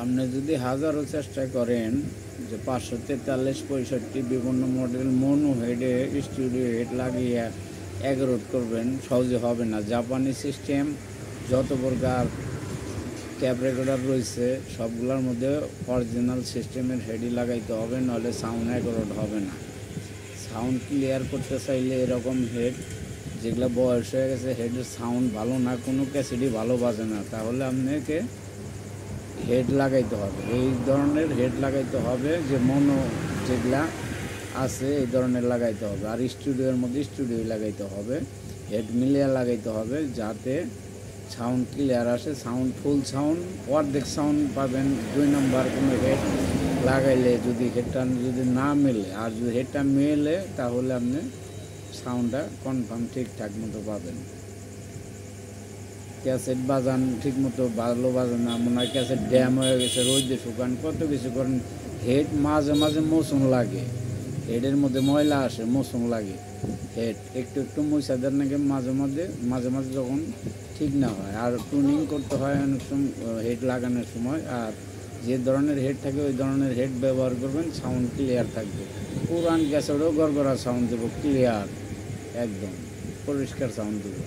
আপনি যদি হাজারও চেষ্টা করেন যে 543-65 বিভিন্ন মডেল মনো হেডে স্টুডিও হেড লাগিয়ে এগরোড করবেন, সহজে হবে না। জাপানি সিস্টেম যত প্রকার ট্যাপ রেকর্ডার রয়েছে সবগুলোর মধ্যে অরিজিনাল সিস্টেমের হেডই লাগাইতে হবে, নাহলে সাউন্ড এগরোড হবে না। সাউন্ড ক্লিয়ার করতে চাইলে এরকম হেড যেগুলো বয়স হয়ে গেছে, হেডের সাউন্ড ভালো না, কোনো ক্যাসেটই ভালো বাজে না, তাহলে আপনাকে হেড লাগাইতে হবে। এই ধরনের হেড লাগাইতে হবে, যে মনো যেগুলা আছে এই ধরনের লাগাইতে হবে। আর স্টুডিওর মধ্যে স্টুডিও লাগাইতে হবে, হেড মিলিয়ে লাগাইতে হবে, যাতে সাউন্ড ক্লিয়ার আসে। সাউন্ড ফুল সাউন্ড, অর্ধেক সাউন্ড পাবেন 2 নম্বর কোনো হেড লাগাইলে। যদি হেডটা যদি না মেলে, আর যদি হেডটা মেলে তাহলে আপনি সাউন্ডটা কনফার্ম ঠিকঠাক মতো পাবেন। ক্যাসেট বাজান ঠিক মতো ভালো বাজান না, মনে হয় ক্যাসেট ড্যাম হয়ে গেছে, রোদে শুকান, কত কিছু করেন। হেড মাঝে মাঝে মৌসুম লাগে, হেডের মধ্যে ময়লা আসে, মৌসুম লাগে। হেড একটু একটু মুছা দেন নাকি মাঝে মাঝে যখন ঠিক না হয়। আর টুনিং করতে হয় অনেক সময় হেড লাগানোর সময়। আর যে ধরনের হেড থাকে ওই ধরনের হেড ব্যবহার করবেন, সাউন্ড ক্লিয়ার থাকবে। পুরান ক্যাসেটও গড়গড়া সাউন্ড দেবো, ক্লিয়ার একদম পরিষ্কার সাউন্ড দেবো।